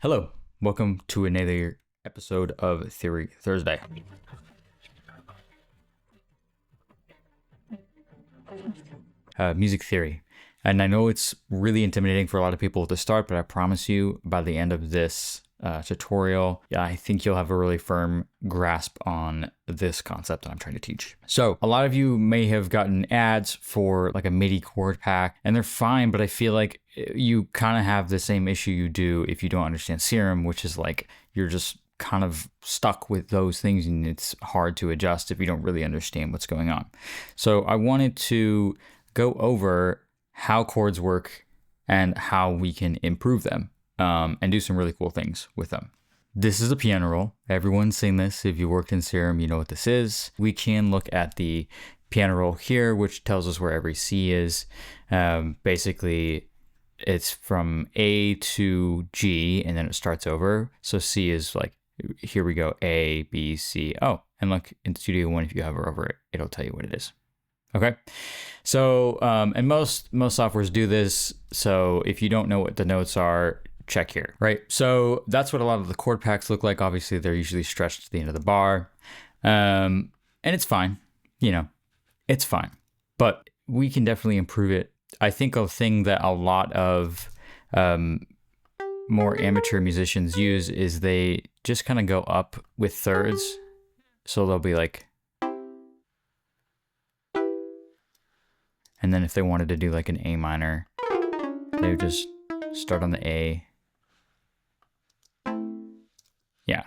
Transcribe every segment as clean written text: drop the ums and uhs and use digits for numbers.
Hello, welcome to another episode of Theory Thursday. Music theory. And I know it's really intimidating for a lot of people to start, but I promise you by the end of this tutorial, I think you'll have a really firm grasp on this concept that I'm trying to teach. So a lot of you may have gotten ads for like a MIDI chord pack, and they're fine, but I feel like you kind of have the same issue you do if you don't understand Serum, which is like you're just kind of stuck with those things and it's hard to adjust if you don't really understand what's going on. So I wanted to go over how chords work and how we can improve them and do some really cool things with them. This is a piano roll. Everyone's seen this. If you worked in Serum, you know what this is. We can look at the piano roll here, which tells us where every C is. Basically, it's from A to G, and then it starts over. So C is like, here we go, A, B, C. Oh, and look, in Studio One, if you hover over it, it'll tell you what it is. Okay, so and most softwares do this. So if you don't know what the notes are, check here, right? So that's what a lot of the chord packs look like. Obviously, they're usually stretched to the end of the bar, and it's fine. You know, it's fine, but we can definitely improve it. I think a thing that a lot of more amateur musicians use is they just kind of go up with thirds. So they'll be like, and then if they wanted to do like an A minor, they would just start on the A. Yeah.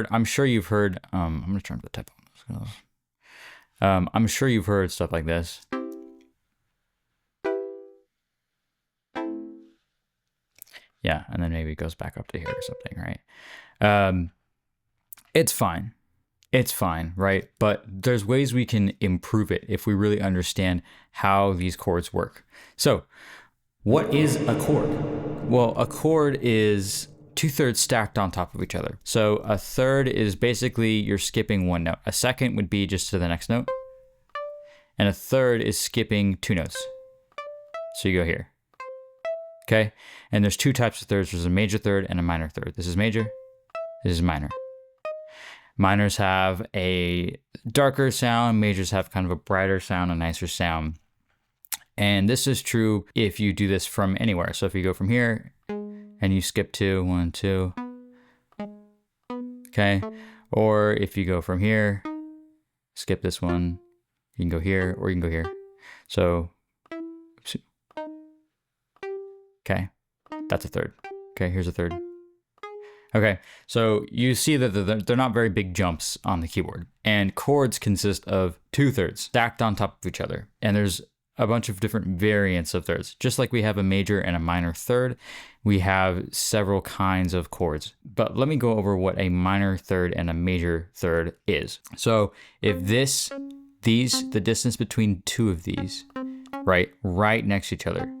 I'm sure you've heard, I'm going to turn up the tempo. I'm sure you've heard stuff like this. Yeah, and then maybe it goes back up to here or something, right? It's fine. It's fine, right? But there's ways we can improve it if we really understand how these chords work. So, what is a chord? Well, a chord is two thirds stacked on top of each other. So a third is basically you're skipping one note. A second would be just to the next note. And a third is skipping two notes. So you go here. Okay? And there's two types of thirds. There's a major third and a minor third. This is major. This is minor. Minors have a darker sound. Majors have kind of a brighter sound, a nicer sound. And this is true if you do this from anywhere. So if you go from here and you skip two, 1, 2. Okay. Or if you go from here, skip this one, you can go here or you can go here. So, oops. Okay. That's a third. Okay. Here's a third. Okay, so you see that they're not very big jumps on the keyboard. And chords consist of two thirds stacked on top of each other. And there's a bunch of different variants of thirds. Just like we have a major and a minor third, we have several kinds of chords. But let me go over what a minor third and a major third is. So if the distance between two of these, right next to each other,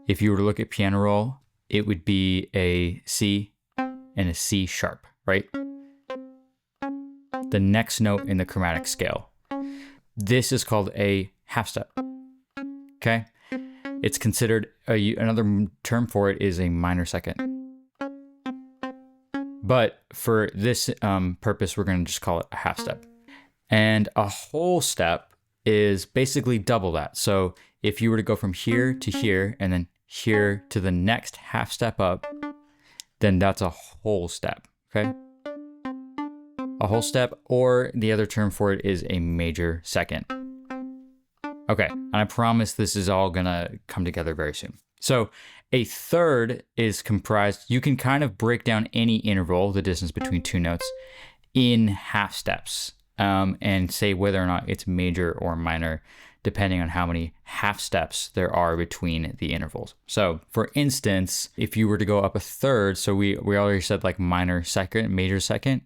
if you were to look at piano roll, it would be a C and a C sharp, right? The next note in the chromatic scale. This is called a half step, okay? It's considered, another term for it is a minor second. But for this purpose, we're gonna just call it a half step. And a whole step is basically double that. So if you were to go from here to here and then here to the next half step up, then that's a whole step, okay? A whole step, or the other term for it is a major second. Okay, and I promise this is all gonna come together very soon. So a third is comprised, you can kind of break down any interval, the distance between two notes, in half steps and say whether or not it's major or minor, depending on how many half steps there are between the intervals. So for instance, if you were to go up a third, so we already said like minor second, major second.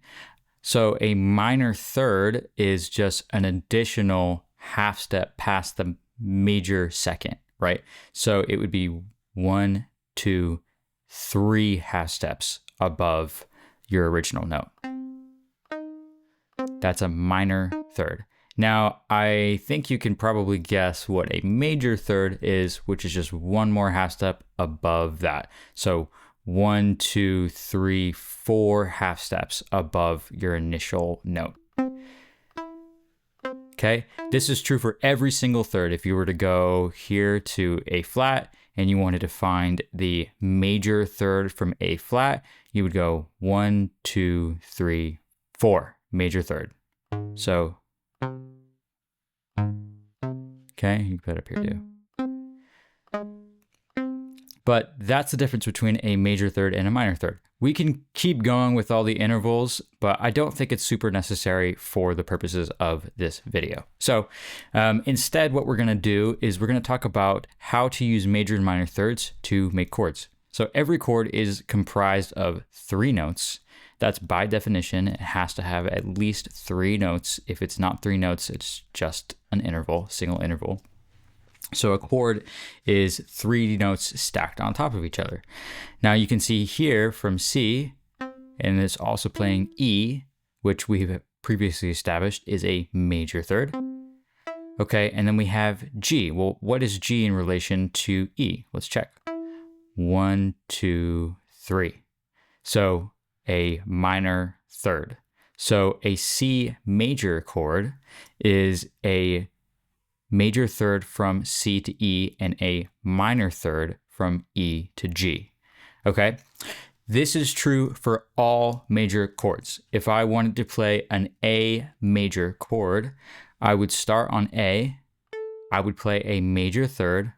So a minor third is just an additional half step past the major second, right? So it would be 1, 2, 3 half steps above your original note. That's a minor third. Now, I think you can probably guess what a major third is, which is just one more half step above that. So 1, 2, 3, 4 half steps above your initial note. Okay, this is true for every single third. If you were to go here to A flat and you wanted to find the major third from A flat, you would go 1, 2, 3, 4, major third. So, okay, you can put it up here too. But that's the difference between a major third and a minor third. We can keep going with all the intervals, but I don't think it's super necessary for the purposes of this video. So instead, what we're gonna do is we're gonna talk about how to use major and minor thirds to make chords. So every chord is comprised of 3 notes. That's by definition, it has to have at least 3 notes. If it's not 3 notes, it's just an interval, single interval. So a chord is 3 notes stacked on top of each other. Now you can see here from C, and it's also playing E, which we've previously established is a major third. Okay, and then we have G. Well, what is G in relation to E? Let's check. 1, 2, 3. So a minor third. So a C major chord is a major third from C to E and a minor third from E to G. Okay, this is true for all major chords. If I wanted to play an A major chord, I would start on A, I would play a major third,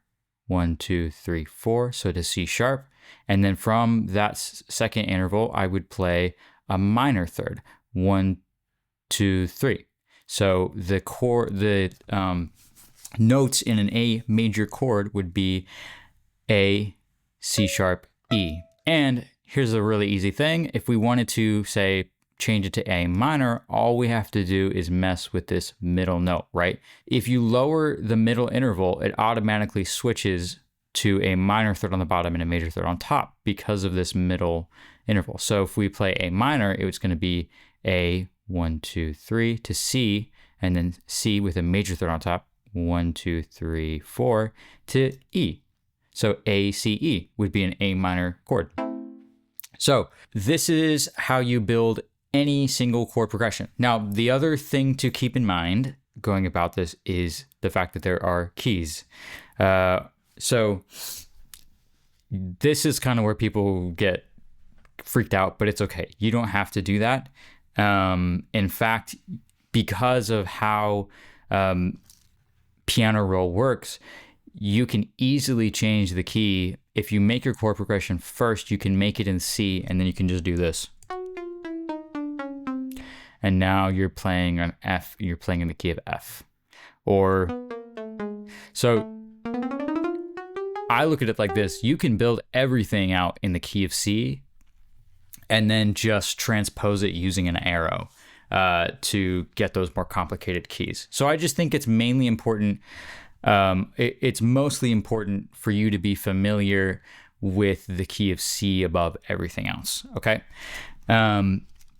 1, 2, 3, 4, so to C sharp, and then from that second interval, I would play a minor third, 1, 2, 3. So the notes in an A major chord would be A, C sharp, E. And here's a really easy thing. If we wanted to, say, change it to A minor, all we have to do is mess with this middle note, right? If you lower the middle interval, it automatically switches to a minor third on the bottom and a major third on top because of this middle interval. So if we play A minor, it was going to be A, 1, 2, 3 to C, and then C with a major third on top, 1, 2, 3, 4 to E. So A, C, E would be an A minor chord. So this is how you build any single chord progression. Now, the other thing to keep in mind going about this is the fact that there are keys. So this is kind of where people get freaked out, but it's okay. You don't have to do that. In fact, because of how piano roll works, you can easily change the key. If you make your chord progression first, you can make it in C, and then you can just do this. And now you're playing on F, you're playing in the key of F. Or, so I look at it like this. You can build everything out in the key of C and then just transpose it using an arrow to get those more complicated keys. So I just think it's mainly important. It's mostly important for you to be familiar with the key of C above everything else, okay?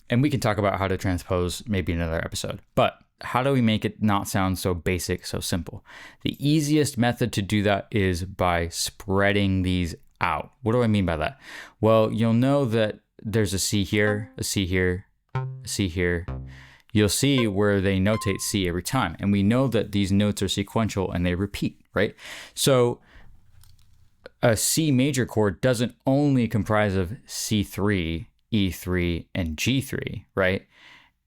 And we can talk about how to transpose maybe in another episode. But how do we make it not sound so basic, so simple? The easiest method to do that is by spreading these out. What do I mean by that? Well, you'll know that there's a C here, a C here, a C here. You'll see where they notate C every time. And we know that these notes are sequential and they repeat, right? So a C major chord doesn't only comprise of C3, E3, and G3, right?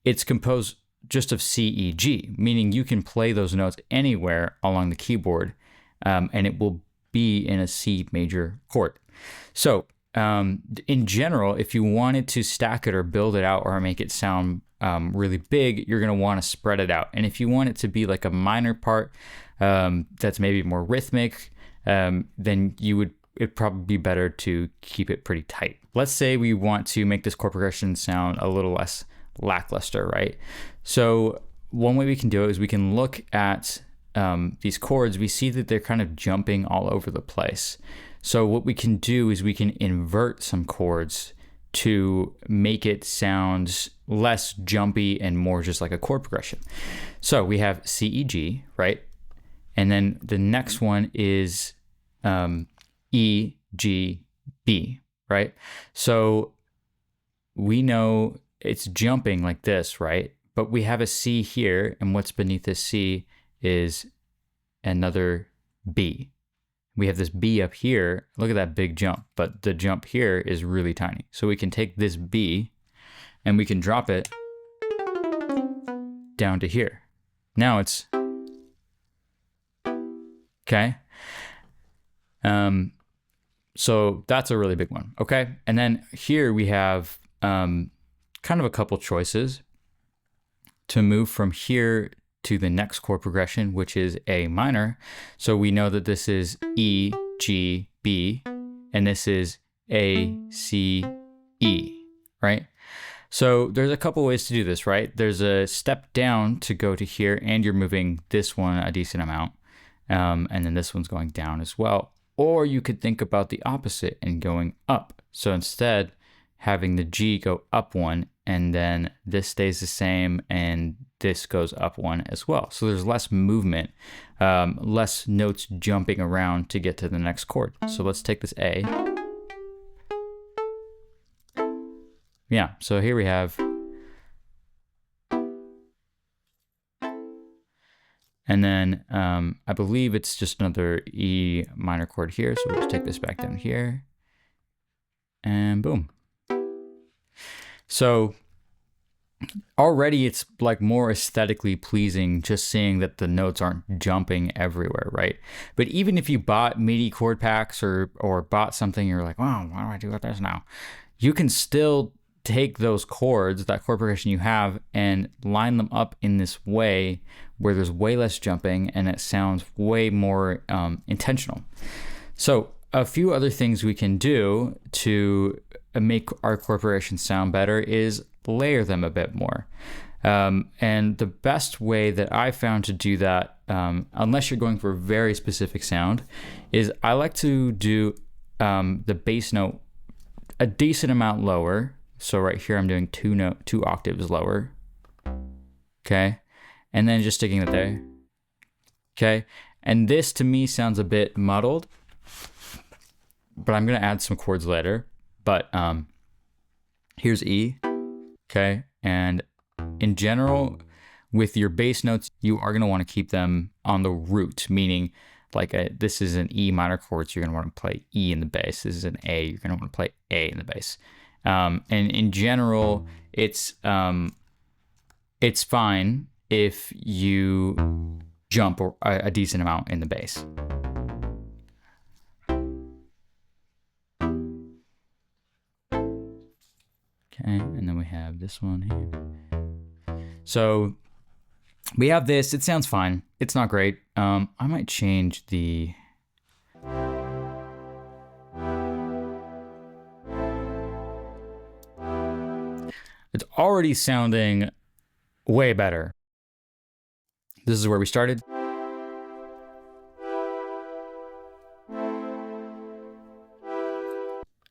It's composed just of C, E, G, meaning you can play those notes anywhere along the keyboard, and it will be in a C major chord. So in general, if you wanted to stack it or build it out or make it sound really big, you're going to want to spread it out. And if you want it to be like a minor part that's maybe more rhythmic, then it'd probably be better to keep it pretty tight. Let's say we want to make this chord progression sound a little less lackluster, right? So one way we can do it is we can look at these chords. We see that they're kind of jumping all over the place. So what we can do is we can invert some chords to make it sound less jumpy and more just like a chord progression. So we have C, E, G, right? And then the next one is E, G, B, right? So we know it's jumping like this, right? But we have a C here, and what's beneath this C is another B. We have this B up here. Look at that big jump, but the jump here is really tiny. So we can take this B and we can drop it down to here. Now it's okay. So that's a really big one. Okay. And then here we have kind of a couple choices to move from here to the next chord progression, which is A minor. So we know that this is E, G, B, and this is A, C, E, right? So there's a couple ways to do this, right? There's a step down to go to here, and you're moving this one a decent amount. And then this one's going down as well. Or you could think about the opposite and going up. So instead, having the G go up one, and then this stays the same, and this goes up one as well. So there's less movement, less notes jumping around to get to the next chord. So let's take this A. Yeah, so here we have. And then I believe it's just another E minor chord here. So we'll just take this back down here. And boom. So already it's like more aesthetically pleasing just seeing that the notes aren't jumping everywhere, right? But even if you bought MIDI chord packs or bought something, you're like, wow, what do I do with this now? You can still take those chords, that chord progression you have, and line them up in this way where there's way less jumping and it sounds way more intentional. So a few other things we can do to make our chord progression sound better is layer them a bit more. And the best way that I found to do that, unless you're going for a very specific sound, is I like to do the bass note a decent amount lower. So right here, I'm doing two octaves lower. Okay. And then just sticking it there. Okay. And this to me sounds a bit muddled, but I'm going to add some chords later. But here's E. Okay. And in general, with your bass notes, you are going to want to keep them on the root, meaning like this is an E minor chord, so you're going to want to play E in the bass. This is an A, you're going to want to play A in the bass. And in general, it's fine if you jump a decent amount in the bass. Okay, and then we have this one here. So we have this, it sounds fine. It's not great. I might change the... It's already sounding way better. This is where we started.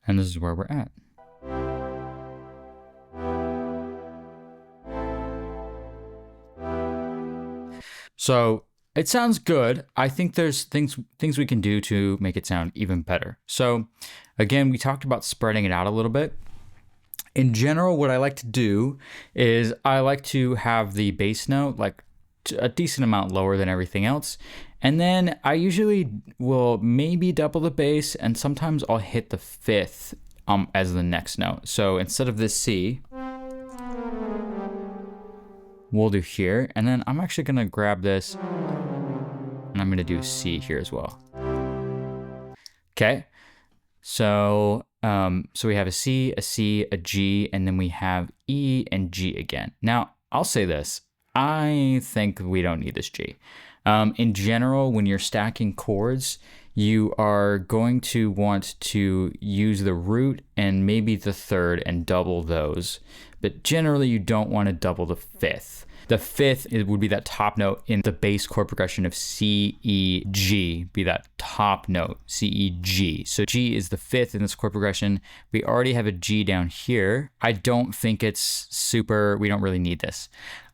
And this is where we're at. So it sounds good. I think there's things we can do to make it sound even better. So again, we talked about spreading it out a little bit. In general, what I like to do is I like to have the bass note like a decent amount lower than everything else. And then I usually will maybe double the bass, and sometimes I'll hit the fifth as the next note. So instead of this C, we'll do here. And then I'm actually going to grab this and I'm going to do C here as well. Okay. So we have a C, a G, and then we have E and G again. Now, I'll say this. I think we don't need this G. In general, when you're stacking chords, you are going to want to use the root and maybe the third and double those. But generally, you don't want to double the fifth. The fifth would be that top note in the bass chord progression of C, E, G, be that top note, C, E, G. So G is the fifth in this chord progression. We already have a G down here. I don't think it's super, we don't really need this.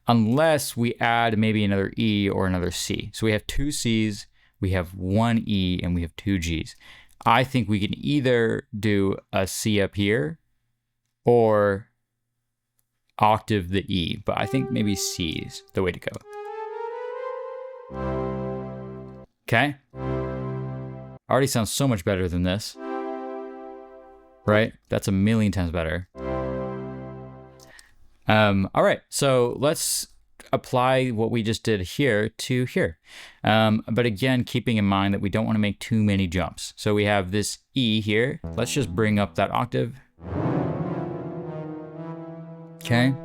Unless we add maybe another E or another C. So we have two Cs, we have one E, and we have two Gs. I think we can either do a C up here or octave the E, but I think maybe C is the way to go. Okay. Already sounds so much better than this, right? That's a million times better. All right, so let's apply what we just did here to here. But again, keeping in mind that we don't want to make too many jumps. So we have this E here. Let's just bring up that octave. Okay.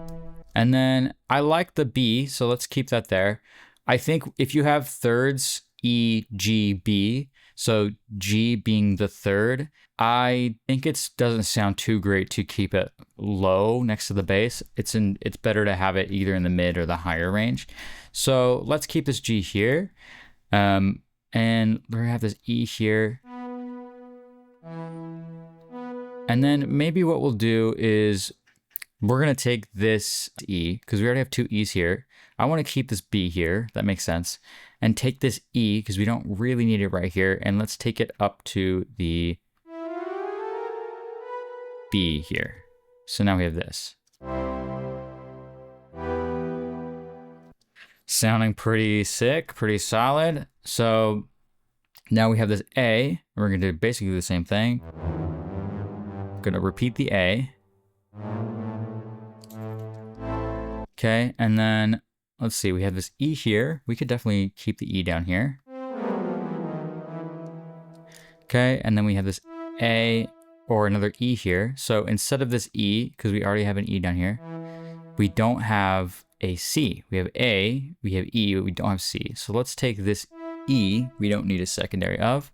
And then I like the B, so let's keep that there. I think if you have thirds, E, G, B, so G being the third, I think it doesn't sound too great to keep it low next to the bass. It's better to have it either in the mid or the higher range. So let's keep this G here. And we're gonna have this E here. And then maybe what we'll do is we're gonna take this E, because we already have two E's here. I wanna keep this B here, that makes sense. And take this E, because we don't really need it right here, and let's take it up to the B here. So now we have this. Sounding pretty sick, pretty solid. So now we have this A. We're gonna do basically the same thing. Gonna repeat the A. Okay, and then let's see, we have this E here. We could definitely keep the E down here. Okay, and then we have this A or another E here. So instead of this E, because we already have an E down here, we don't have a C. We have A, we have E, but we don't have C. So let's take this E, we don't need a secondary of,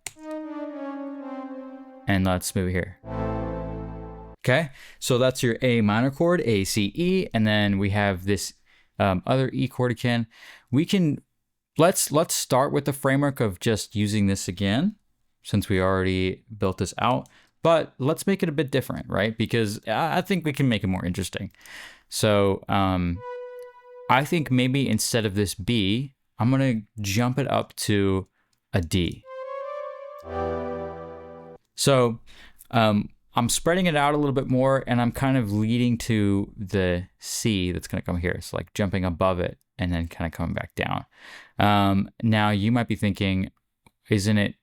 and let's move it here. Okay, so that's your A minor chord, A, C, E, and then we have this other E chord again. We can, let's start with the framework of just using this again, since we already built this out, but let's make it a bit different, right? Because I think we can make it more interesting. So I think maybe instead of this B, I'm gonna jump it up to a D. So I'm spreading it out a little bit more, and I'm kind of leading to the C that's gonna come here. So like jumping above it and then kind of coming back down. Now you might be thinking, isn't it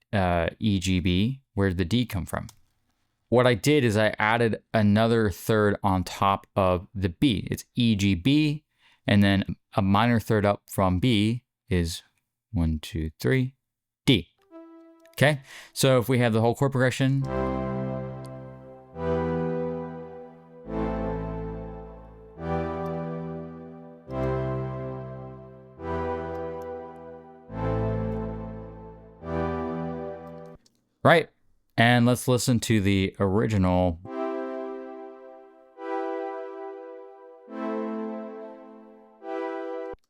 E, G, B? Where did the D come from? What I did is I added another third on top of the B. It's E, G, B, and then a minor third up from B is 1, 2, 3, D. Okay, so if we have the whole chord progression, right, and let's listen to the original.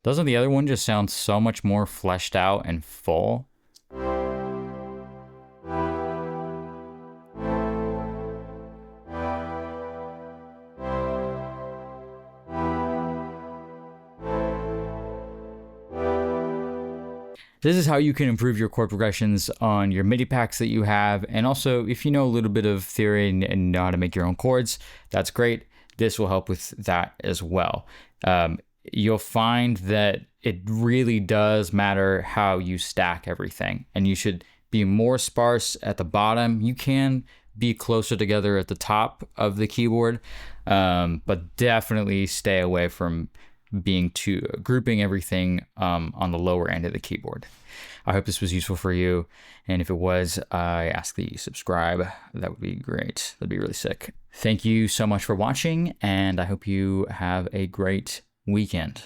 Doesn't the other one just sound so much more fleshed out and full? This is how you can improve your chord progressions on your MIDI packs that you have. And also, if you know a little bit of theory and know how to make your own chords, that's great. This will help with that as well. You'll find that it really does matter how you stack everything, and you should be more sparse at the bottom. You can be closer together at the top of the keyboard, but definitely stay away from being too grouping everything on the lower end of the keyboard. I hope this was useful for you, and if it was, I ask that you subscribe. That would be great. That'd be really sick. Thank you so much for watching, and I hope you have a great weekend.